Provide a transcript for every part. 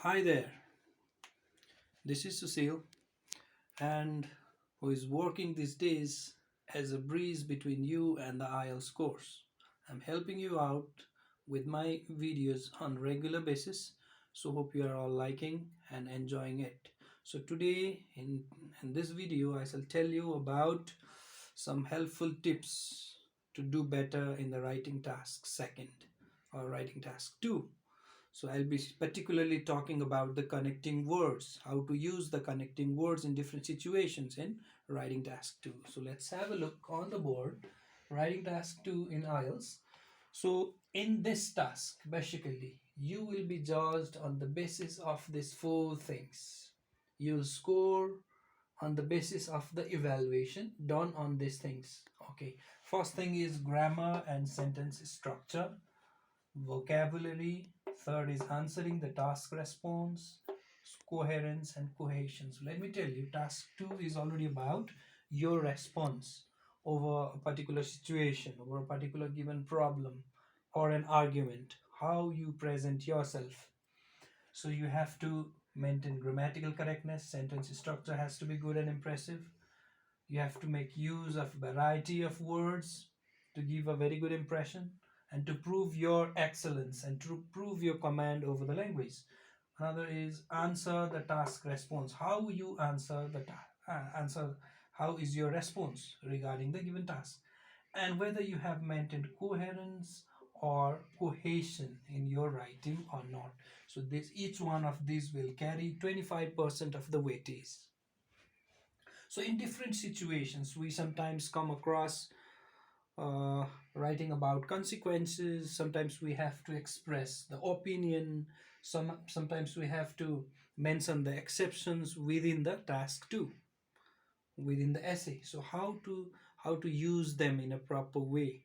Hi there, this is Susil, and who is working these days as a breeze between you and the IELTS course. I'm helping you out with my videos on regular basis, so hope you are all liking and enjoying it. So today in this video I shall tell you about some helpful tips to do better in the writing task second or writing task 2. So I'll be particularly talking about the connecting words, how to use the connecting words in different situations in writing task 2. So let's have a look on the board, writing task 2 in IELTS. So in this task, basically, you will be judged on the basis of these four things. You'll score on the basis of the evaluation done on these things. Okay, first thing is grammar and sentence structure, vocabulary. Third is answering the task response, coherence and cohesion. So let me tell you, task 2 is already about your response over a particular situation, over a particular given problem or an argument, how you present yourself. So you have to maintain grammatical correctness, sentence structure has to be good and impressive. You have to make use of variety of words to give a very good impression and to prove your excellence and to prove your command over the language. Another is answer the task response. How you answer the answer, how is your response regarding the given task, and whether you have maintained coherence or cohesion in your writing or not. So this each one of these will carry 25% of the weightage. So in different situations, we sometimes come across writing about consequences. Sometimes we have to express the opinion. Sometimes we have to mention the exceptions within the task too, within the essay. So how to use them in a proper way.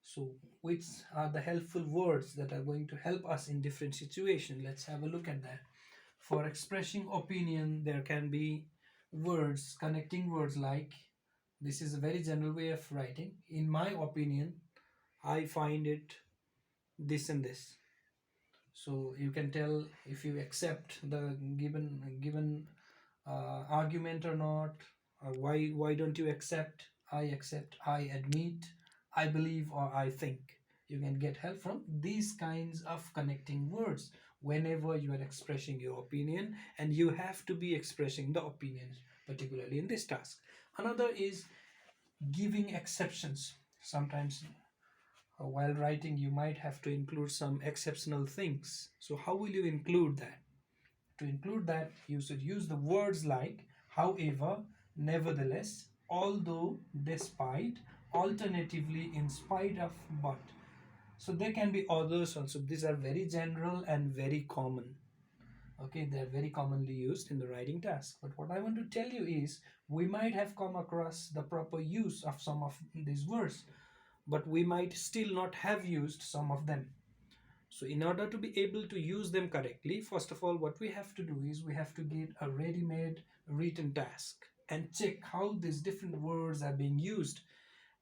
So which are the helpful words that are going to help us in different situations? Let's have a look at that. For expressing opinion, there can be words, connecting words like this is a very general way of writing. In my opinion, I find it this and this. So you can tell if you accept the given argument or not. Why don't you accept? I accept. I admit. I believe or I think. You can get help from these kinds of connecting words whenever you are expressing your opinion, and you have to be expressing the opinions, particularly in this task. Another is giving exceptions. Sometimes while writing you might have to include some exceptional things. So how will you include that? To include that, you should use the words like however, nevertheless, although, despite, alternatively, in spite of, but. So there can be others also. These are very general and very common. Okay, they are very commonly used in the writing task. But what I want to tell you is we might have come across the proper use of some of these words, but we might still not have used some of them. So in order to be able to use them correctly, first of all, what we have to do is we have to get a ready-made written task and check how these different words are being used.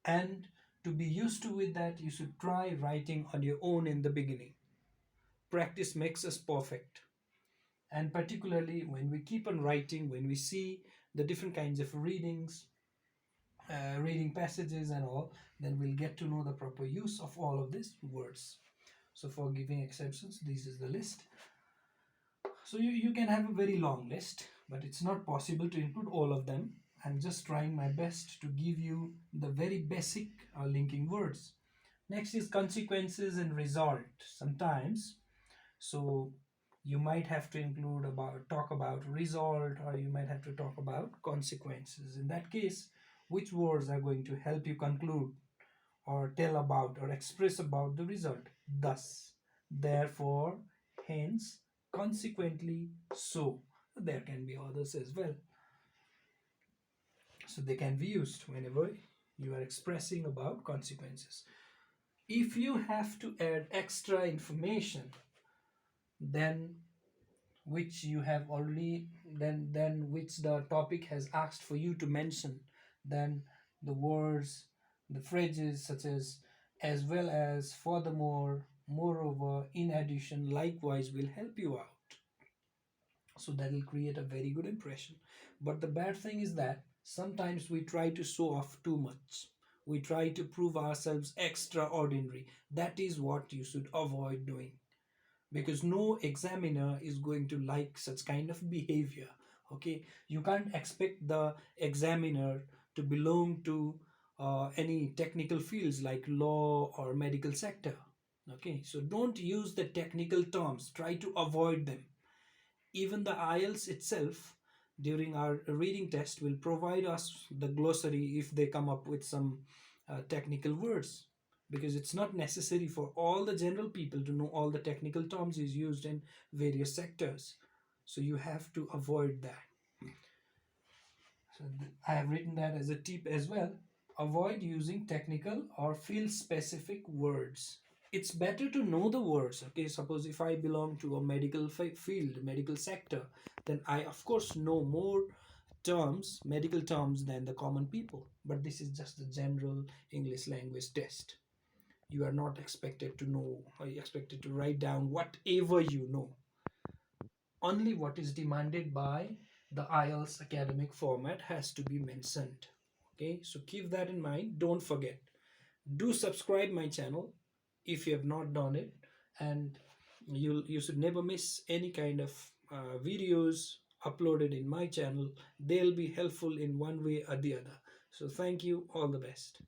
And to be used to with that, you should try writing on your own in the beginning. Practice makes us perfect. And particularly when we keep on writing, when we see the different kinds of reading passages and all, then we'll get to know the proper use of all of these words. So for giving exceptions, this is the list. So you can have a very long list, but it's not possible to include all of them. I'm just trying my best to give you the very basic linking words. Next is consequences and result. Sometimes, so you might have to include talk about result, or you might have to talk about consequences. In that case, which words are going to help you conclude or tell about or express about the result? Thus, therefore, hence, consequently, so. There can be others as well. So they can be used whenever you are expressing about consequences. If you have to add extra information, then which you have already then which the topic has asked for you to mention, then the words, the phrases such as well as, furthermore, moreover, in addition, likewise will help you out. So that will create a very good impression. But the bad thing is that sometimes we try to show off too much. We try to prove ourselves extraordinary. That is what you should avoid doing, because no examiner is going to like such kind of behavior. Okay, you can't expect the examiner to belong to any technical fields like law or medical sector. Okay, so don't use the technical terms, try to avoid them. Even the IELTS itself, during our reading test, will provide us the glossary if they come up with some technical words, because it's not necessary for all the general people to know all the technical terms is used in various sectors. So you have to avoid that. So I have written that as a tip as well. Avoid using technical or field specific words. It's better to know the words. Okay, suppose if I belong to a medical field, medical sector, then I of course know more terms, medical terms, than the common people. But this is just a general English language test. You are not expected to know, or expected to write down whatever you know. Only what is demanded by the IELTS academic format has to be mentioned. Okay, so keep that in mind. Don't forget. Do subscribe my channel if you have not done it, and you should never miss any kind of videos uploaded in my channel. They'll be helpful in one way or the other. So thank you. All the best.